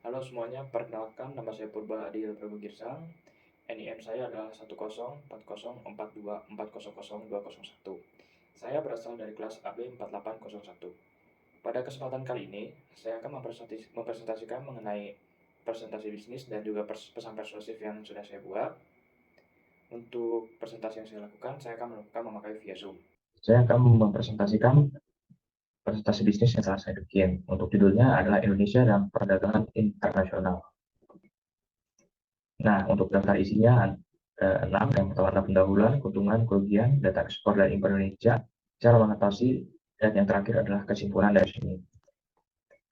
Halo semuanya, perkenalkan nama saya Purba Adil Prabu Girsang. NIM saya adalah 1040404201. Saya berasal dari kelas AB 4801. Pada kesempatan kali ini, saya akan mempresentasikan mengenai presentasi bisnis dan juga pesan persuasif yang sudah saya buat. Untuk presentasi yang saya lakukan, saya akan memakai via Zoom. Saya akan mempresentasikan presentasi bisnis yang telah saya bikin. Untuk judulnya adalah Indonesia dan Perdagangan Internasional. Nah, untuk daftar isinya 6. Yang pertama adalah pendahuluan, keuntungan, kerugian, data ekspor dan impor Indonesia, cara mengatasi, dan yang terakhir adalah kesimpulan dari sini.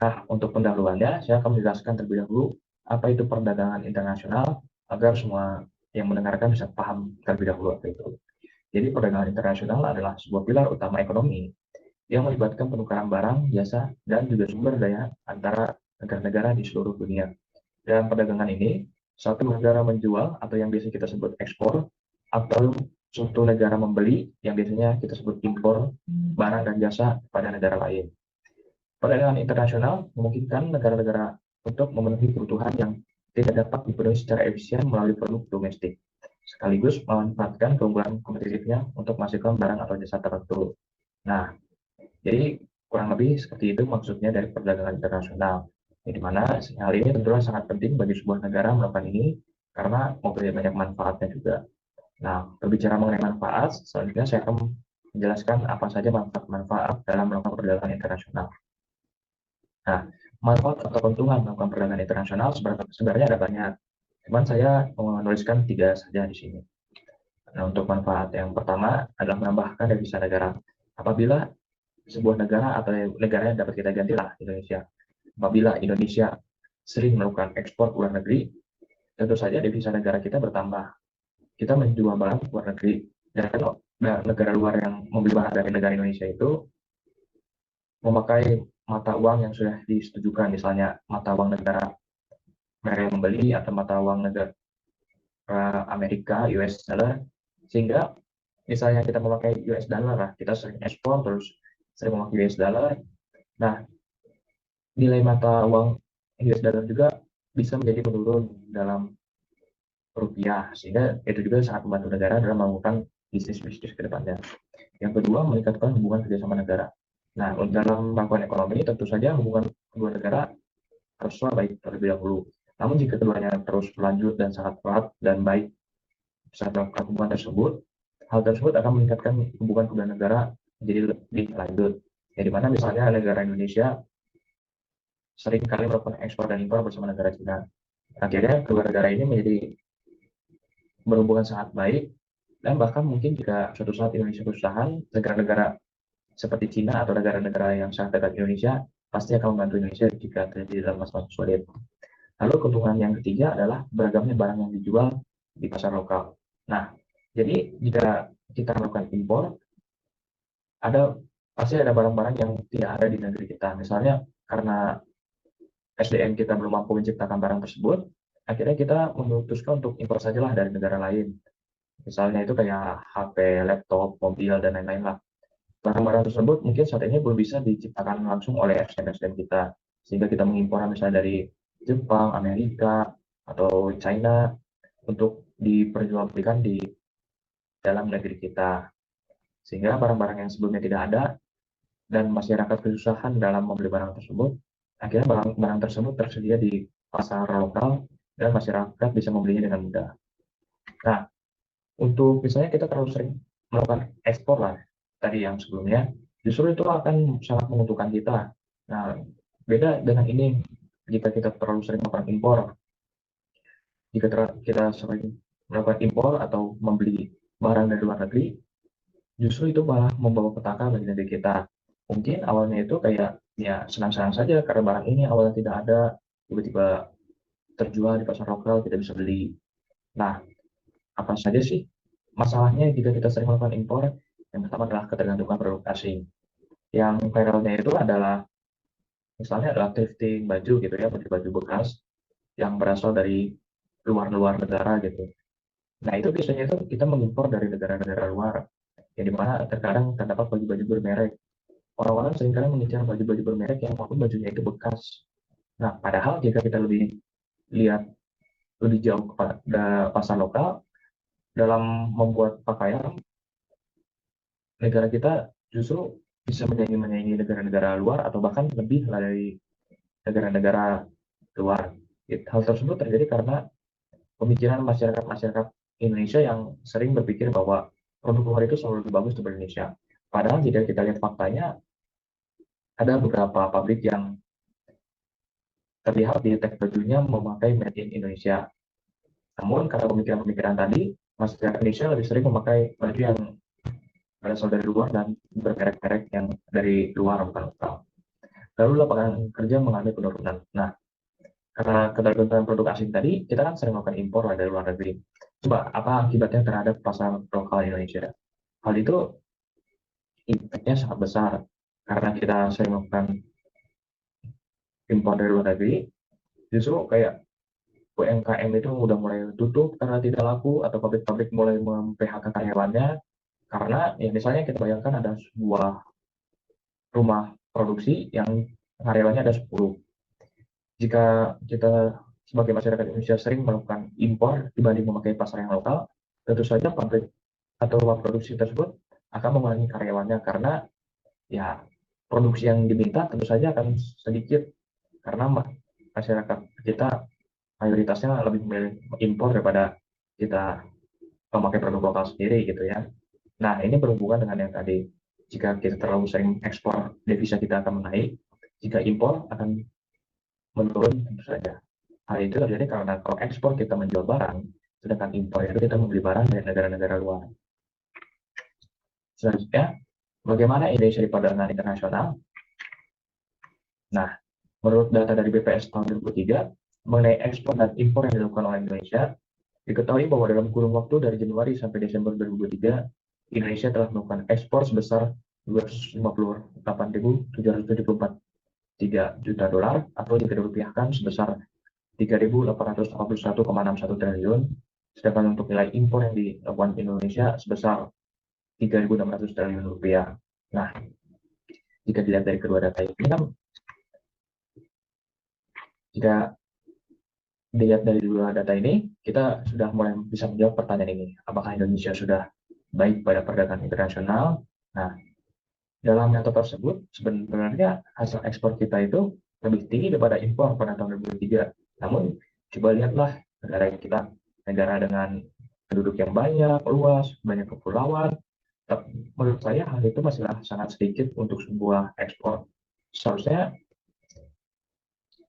Nah, untuk pendahuluannya, saya akan menjelaskan terlebih dahulu apa itu perdagangan internasional, agar semua yang mendengarkan bisa paham terlebih dahulu apa itu. Jadi, perdagangan internasional adalah sebuah pilar utama ekonomi yang melibatkan penukaran barang, jasa, dan juga sumber daya antara negara-negara di seluruh dunia. Dalam perdagangan ini, satu negara menjual atau yang biasa kita sebut ekspor, atau suatu negara membeli yang biasanya kita sebut impor barang dan jasa pada negara lain. Perdagangan internasional memungkinkan negara-negara untuk memenuhi kebutuhan yang tidak dapat dipenuhi secara efisien melalui produk domestik, sekaligus memanfaatkan keunggulan kompetitifnya untuk menghasilkan barang atau jasa tertentu. Nah, jadi kurang lebih seperti itu maksudnya dari perdagangan internasional. Di mana hal ini tentunya sangat penting bagi sebuah negara melakukan ini karena mempunyai banyak manfaatnya juga. Nah, berbicara mengenai manfaat, selanjutnya saya akan menjelaskan apa saja manfaat-manfaat dalam melakukan perdagangan internasional. Nah, manfaat atau keuntungan melakukan perdagangan internasional sebenarnya ada banyak. Cuman saya menuliskan 3 saja di sini. Nah, untuk manfaat yang pertama adalah menambahkan devisa negara. Apabila sebuah negara atau negara yang dapat kita gantilah Indonesia. Apabila Indonesia sering melakukan ekspor ke luar negeri, tentu saja devisa negara kita bertambah. Kita menjual barang ke luar negeri. Dan kalau negara luar yang membeli barang dari negara Indonesia itu memakai mata uang yang sudah disetujukan, misalnya mata uang negara mereka yang membeli atau mata uang negara Amerika, US dollar, sehingga misalnya kita memakai US dollar lah, kita sering ekspor terus sering memakai US dollar. Nah, nilai mata uang US dollar juga bisa menjadi menurun dalam rupiah, sehingga itu juga sangat membantu negara dalam melakukan bisnis-bisnis ke depannya. Yang kedua, meningkatkan hubungan kerjasama negara. Nah, dalam melakukan ekonomi, tentu saja hubungan kedua negara haruslah baik terlebih dahulu. Namun jika keduanya terus berlanjut dan sangat erat dan baik saat melakukan hubungan tersebut, hal tersebut akan meningkatkan hubungan kedua negara menjadi lebih lanjut. Ya, di mana misalnya negara Indonesia sering kali melakukan ekspor dan impor bersama negara China. Akhirnya kedua negara ini menjadi berhubungan sangat baik, dan bahkan mungkin jika suatu saat Indonesia kesusahan, negara-negara seperti China atau negara-negara yang sangat dekat Indonesia pasti akan membantu Indonesia jika terjadi dalam masa sulit. Lalu keuntungan yang ketiga adalah beragamnya barang yang dijual di pasar lokal. Nah, jadi jika kita melakukan impor, pasti ada barang-barang yang tidak ada di negeri kita. Misalnya karena SDM kita belum mampu menciptakan barang tersebut, akhirnya kita memutuskan untuk impor sajalah dari negara lain. Misalnya itu kayak HP, laptop, mobil, dan lain-lain lah. Barang-barang tersebut mungkin saat ini belum bisa diciptakan langsung oleh SDM-SDM kita, sehingga kita mengimpor misalnya dari Jepang, Amerika, atau China untuk diperjualbelikan di dalam negeri kita. Sehingga barang-barang yang sebelumnya tidak ada dan masyarakat kesusahan dalam membeli barang tersebut, akhirnya barang-barang tersebut tersedia di pasar lokal dan masyarakat bisa membelinya dengan mudah. Nah, untuk misalnya kita terlalu sering melakukan ekspor lah, tadi yang sebelumnya, justru itu akan sangat menguntungkan kita. Nah, beda dengan ini, jika kita terlalu sering melakukan impor, jika kita sering melakukan impor atau membeli barang dari luar negeri, justru itu malah membawa petaka bagi negeri kita. Mungkin awalnya itu kayak ya senang-senang saja karena barang ini awalnya tidak ada, tiba-tiba terjual di pasar lokal, kita bisa beli. Nah, apa saja sih masalahnya jika kita sering melakukan impor? Yang pertama adalah ketergantungan produk asing. Yang viralnya itu adalah misalnya adalah thrifting baju gitu ya, baju bekas yang berasal dari luar-luar negara gitu. Nah, itu biasanya itu kita mengimpor dari negara-negara luar, yang dimana terkadang terdapat baju-baju bermerek. Orang-orang seringkali mengincar baju-baju bermerek yang walaupun bajunya itu bekas. Nah, padahal jika kita lihat lebih jauh kepada pasar lokal, dalam membuat pakaian, negara kita justru bisa menyaingi negara-negara luar atau bahkan lebih lah dari negara-negara luar. Hal tersebut terjadi karena pemikiran masyarakat-masyarakat Indonesia yang sering berpikir bahwa produk luar itu selalu lebih bagus daripada Indonesia. Padahal jika kita lihat faktanya, ada beberapa pabrik yang terlihat di tag bajunya memakai made in Indonesia. Namun karena pemikiran-pemikiran tadi, masyarakat Indonesia lebih sering memakai baju yang berasal dari luar dan bermerek-merek yang dari luar bukan lokal. Lalu lapangan kerja mengalami penurunan. Nah, karena ketergantungan produk asing tadi, kita kan sering melakukan impor dari luar negeri. Coba apa akibatnya terhadap pasar lokal Indonesia? Hal itu impact-nya sangat besar karena kita sering melakukan impor dari luar negeri. Justru kayak UMKM itu udah mulai tutup karena tidak laku atau pabrik-pabrik mulai mem-PHK karyawannya karena ya misalnya kita bayangkan ada sebuah rumah produksi yang karyawannya ada 10. Jika kita sebagai masyarakat Indonesia sering melakukan impor dibanding memakai pasar yang lokal, tentu saja pabrik atau rumah produksi tersebut akan mengurangi karyawannya karena ya produksi yang diminta tentu saja akan sedikit karena masyarakat kita mayoritasnya lebih memilih impor daripada kita memakai produk lokal sendiri gitu ya. Nah, ini berhubungan dengan yang tadi. Jika kita terlalu sering ekspor, devisa kita akan menaik. Jika impor akan menurun tentu saja. Hal itu terjadi karena kalau ekspor kita menjual barang, sedangkan impor itu kita membeli barang dari negara-negara luar. Selanjutnya, bagaimana Indonesia di perdagangan internasional? Nah, menurut data dari BPS tahun 2003, mengenai ekspor dan impor yang dilakukan oleh Indonesia, diketahui bahwa dalam kurun waktu dari Januari sampai Desember 2023, Indonesia telah melakukan ekspor sebesar 258.774 juta dolar atau jika dirupiahkan sebesar 3.881,61 triliun, sedangkan untuk nilai impor yang dilakukan Indonesia sebesar 3.600 triliun rupiah. Nah, jika dilihat dari kedua data ini kan, jika dilihat dari dua data ini, kita sudah mulai bisa menjawab pertanyaan ini. Apakah Indonesia sudah baik pada perdagangan internasional? Nah, dalam data tersebut, sebenarnya hasil ekspor kita itu lebih tinggi daripada impor pada tahun 2003. Namun, coba lihatlah negara kita, negara dengan penduduk yang banyak, luas, banyak kepulauan. Menurut saya hal itu masih sangat sedikit untuk sebuah ekspor. Seharusnya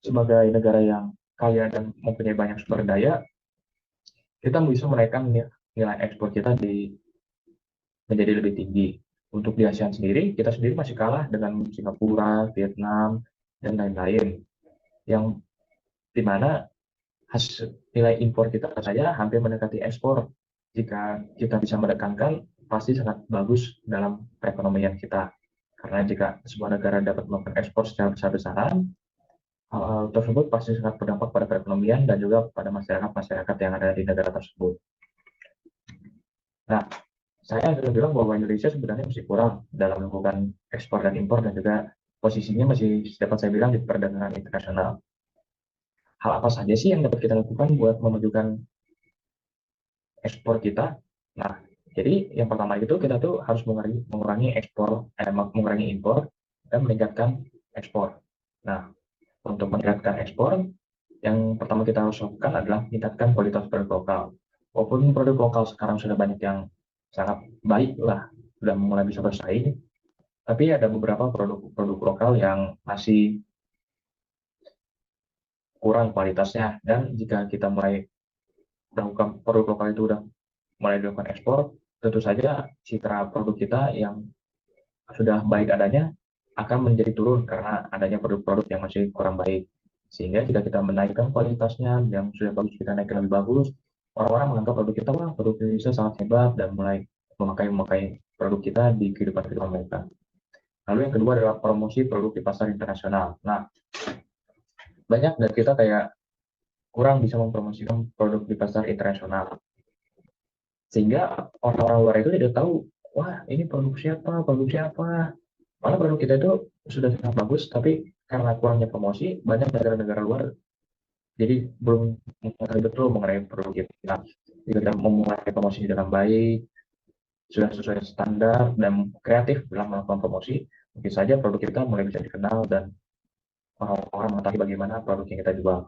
sebagai negara yang kaya dan mempunyai banyak sumber daya, kita bisa menaikkan nilai ekspor kita menjadi lebih tinggi. Untuk di ASEAN sendiri, kita sendiri masih kalah dengan Singapura, Vietnam, dan lain-lain. Yang dimana hasil nilai impor kita saja hampir mendekati ekspor. Jika kita bisa menekankan, pasti sangat bagus dalam perekonomian kita. Karena jika sebuah negara dapat melakukan ekspor secara besar-besaran, hal tersebut pasti sangat berdampak pada perekonomian dan juga pada masyarakat-masyarakat yang ada di negara tersebut. Nah, saya sudah bilang bahwa Indonesia sebenarnya masih kurang dalam melakukan ekspor dan impor dan juga posisinya masih dapat saya bilang di perdagangan internasional. Hal apa saja sih yang dapat kita lakukan buat memajukan ekspor kita? Nah, jadi yang pertama itu kita tuh harus mengurangi mengurangi impor dan meningkatkan ekspor. Nah, untuk meningkatkan ekspor, yang pertama kita harus lakukan adalah meningkatkan kualitas produk lokal. Walaupun produk lokal sekarang sudah banyak yang sangat baik lah, sudah mulai bisa bersaing, tapi ada beberapa produk-produk lokal yang masih kurang kualitasnya. Dan jika kita mulai melakukan produk lokal itu udah mulai dilakukan ekspor, tentu saja citra produk kita yang sudah baik adanya akan menjadi turun karena adanya produk-produk yang masih kurang baik. Sehingga jika kita menaikkan kualitasnya yang sudah bagus, kita naikkan lebih bagus, orang-orang menganggap produk kita, wah produk Indonesia sangat hebat dan mulai memakai produk kita di kehidupan kehidupan mereka. Lalu yang kedua adalah promosi produk di pasar internasional. Nah, banyak dari kita kayak kurang bisa mempromosikan produk di pasar internasional. Sehingga orang-orang luar itu tidak tahu, wah ini produk siapa. Malah produk kita itu sudah sangat bagus, tapi karena kurangnya promosi, banyak negara-negara luar jadi belum mengetahui betul mengenai produk kita. Jika memulai promosi dengan baik, sudah sesuai standar dan kreatif dalam melakukan promosi, mungkin saja produk kita mulai bisa dikenal dan orang-orang mengetahui bagaimana produk yang kita jual.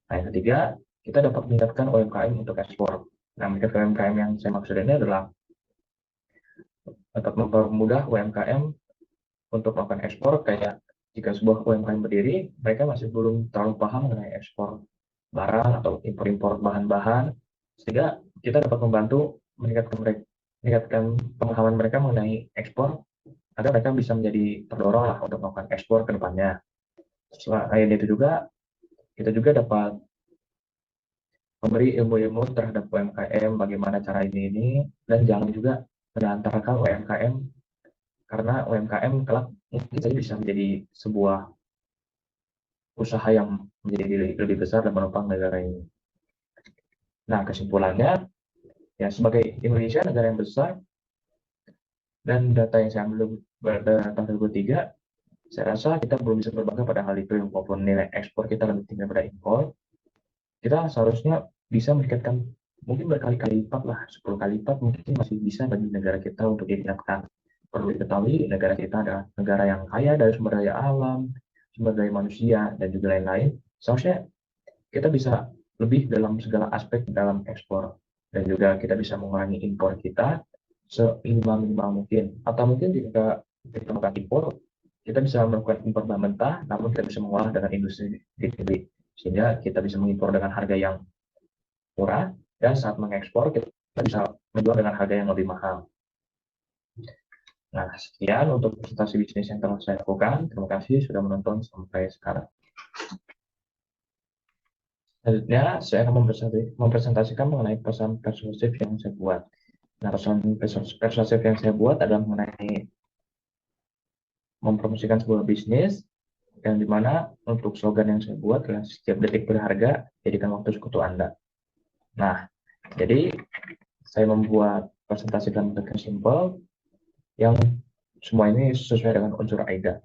Nah, yang ketiga, kita dapat meningkatkan UMKM untuk ekspor. Nah, meningkatkan UMKM yang saya maksud ini adalah dapat mempermudah UMKM untuk melakukan ekspor. Kayak jika sebuah UMKM berdiri, mereka masih belum terlalu paham mengenai ekspor barang atau impor-impor bahan-bahan, sehingga kita dapat membantu meningkatkan pemahaman mereka mengenai ekspor agar mereka bisa menjadi terdorong lah untuk melakukan ekspor ke depannya. Selain itu juga, kita juga dapat memberi ilmu-ilmu terhadap UMKM, bagaimana cara ini, dan jangan juga menantarkan UMKM, karena UMKM kelak mungkin saja bisa menjadi sebuah usaha yang menjadi lebih besar dan menopang negara ini. Nah, kesimpulannya, ya sebagai Indonesia negara yang besar, dan data yang saya ambil pada tahun 2023, saya rasa kita belum bisa berbangga pada hal itu, walaupun nilai ekspor kita lebih tinggi daripada impor. Kita seharusnya bisa meningkatkan mungkin berkali-kali lipat lah, 10 kali lipat mungkin masih bisa bagi negara kita untuk ditingkatkan. Perlu diketahui negara kita adalah negara yang kaya dari sumber daya alam, sumber daya manusia, dan juga lain-lain. Seharusnya kita bisa lebih dalam segala aspek dalam ekspor, dan juga kita bisa mengurangi impor kita seminimal-minimal mungkin. Atau mungkin jika kita melakukan impor, kita bisa melakukan impor bahan mentah, namun kita bisa mengolah dengan industri sendiri, sehingga kita bisa mengimpor dengan harga yang murah, dan saat mengekspor kita bisa menjual dengan harga yang lebih mahal. Nah, sekian untuk presentasi bisnis yang telah saya lakukan. Terima kasih sudah menonton sampai sekarang. Selanjutnya, saya akan mempresentasikan mengenai pesan persuasif yang saya buat. Nah, pesan persuasif yang saya buat adalah mengenai mempromosikan sebuah bisnis, yang dimana untuk slogan yang saya buat adalah setiap detik berharga, jadikan waktu sekutu Anda. Nah, jadi saya membuat presentasi dalam bentuk yang simple, yang semua ini sesuai dengan unsur AIDA.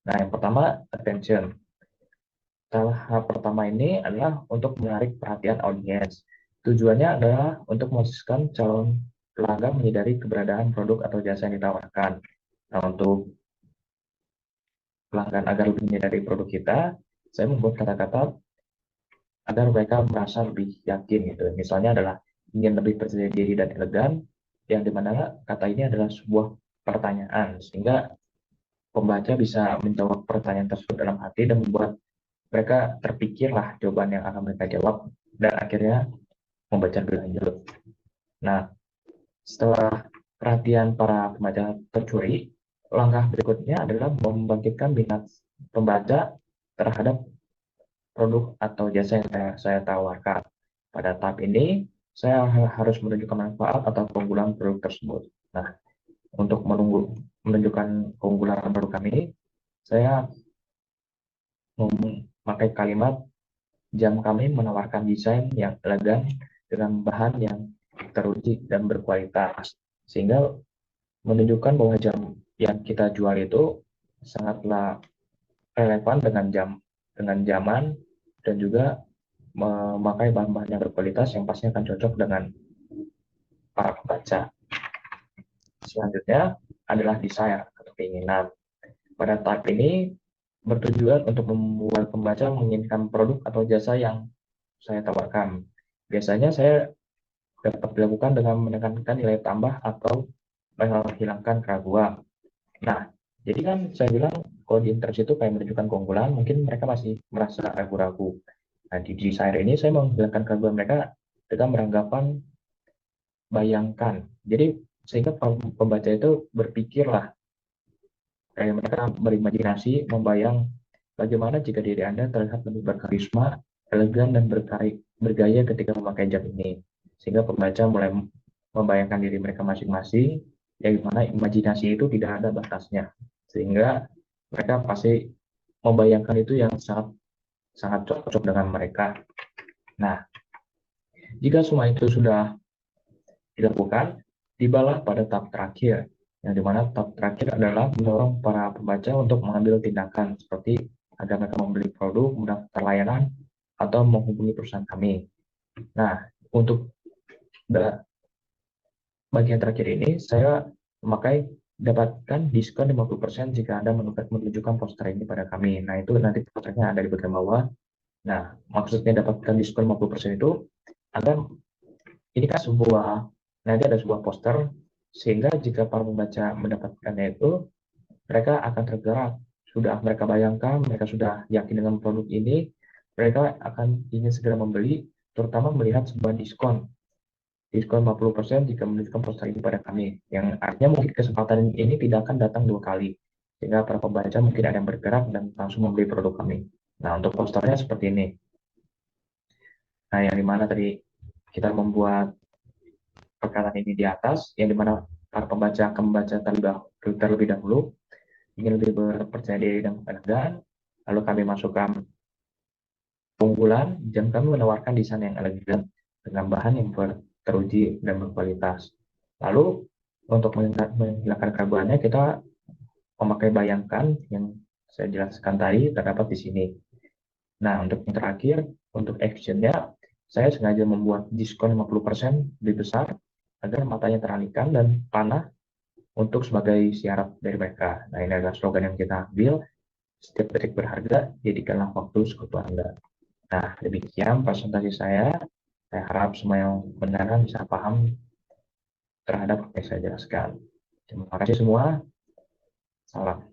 Nah, yang pertama, attention. Tahap pertama ini adalah untuk menarik perhatian audiens. Tujuannya adalah untuk memastikan calon pelanggan menyadari keberadaan produk atau jasa yang ditawarkan. Nah, untuk pelanggan agar lebih menyadari produk kita, saya membuat kata-kata agar mereka merasa lebih yakin gitu. Misalnya adalah ingin lebih percaya diri dan elegan, yang dimana kata ini adalah sebuah pertanyaan, sehingga pembaca bisa menjawab pertanyaan tersebut dalam hati dan membuat mereka terpikirlah jawaban yang akan mereka jawab dan akhirnya membaca lebih lanjut. Nah, setelah perhatian para pembaca tercuri, langkah berikutnya adalah membangkitkan minat pembaca terhadap produk atau jasa yang saya tawarkan. Pada tahap ini, saya harus menunjukkan manfaat atau keunggulan produk tersebut. Nah, untuk menunjukkan keunggulan produk kami, saya memakai kalimat jam kami menawarkan desain yang elegan dengan bahan yang teruji dan berkualitas, sehingga menunjukkan bahwa jam yang kita jual itu sangatlah relevan dengan zaman, dan juga memakai bahan-bahan yang berkualitas yang pastinya akan cocok dengan para pembaca. Selanjutnya adalah desire atau keinginan. Pada tahap ini bertujuan untuk membuat pembaca menginginkan produk atau jasa yang saya tawarkan. Biasanya saya dapat dilakukan dengan menekankan nilai tambah atau menghilangkan keraguan. Nah, jadi kan saya bilang kalau di interest itu kayak menunjukkan keunggulan, mungkin mereka masih merasa ragu-ragu. Nah, di desire ini saya menghilangkan keraguan mereka dengan beranggapan bayangkan. Jadi sehingga pembaca itu berpikirlah, kayak mereka berimajinasi, membayang bagaimana jika diri Anda terlihat lebih berkarisma, elegan, dan bergaya ketika memakai jam ini. Sehingga pembaca mulai membayangkan diri mereka masing-masing, yang dimana imajinasi itu tidak ada batasnya. Sehingga mereka pasti membayangkan itu yang sangat sangat cocok dengan mereka. Nah, jika semua itu sudah dilakukan, tibalah pada tahap terakhir, yang dimana tahap terakhir adalah mendorong para pembaca untuk mengambil tindakan seperti agar mereka membeli produk, mendaftar layanan, atau menghubungi perusahaan kami. Nah, untuk bagian terakhir ini, saya memakai dapatkan diskon 50% jika Anda menunjukkan poster ini pada kami. Nah, itu nanti posternya ada di bagian bawah. Nah, maksudnya dapatkan diskon 50% itu, Anda, ini kan nanti ada sebuah poster, sehingga jika para pembaca mendapatkannya itu, mereka akan tergerak. Sudah mereka bayangkan, mereka sudah yakin dengan produk ini, mereka akan ingin segera membeli, terutama melihat sebuah diskon 50% jika menunjukkan poster ini pada kami. Yang artinya mungkin kesempatan ini tidak akan datang 2 kali. Sehingga para pembaca mungkin ada yang bergerak dan langsung membeli produk kami. Nah, untuk posternya seperti ini. Nah, yang dimana tadi kita membuat perkataan ini di atas, yang dimana para pembaca akan membaca terlebih dahulu, ingin lebih berpercaya diri dan keelegan, lalu kami masukkan keunggulan, dan kami menawarkan desain yang elegan dengan bahan yang teruji dan berkualitas. Lalu untuk menghilangkan keraguannya, kita memakai bayangkan yang saya jelaskan tadi terdapat di sini. Nah, untuk yang terakhir, untuk actionnya, saya sengaja membuat diskon 50% lebih besar agar matanya teralihkan dan panah untuk sebagai syarat dari mereka. Nah, ini adalah slogan yang kita ambil. Setiap detik berharga, jadikanlah waktu sekutu Anda. Nah, demikian presentasi saya. Saya harap semua yang mendengar bisa paham terhadap apa yang saya jelaskan. Terima kasih semua. Salam.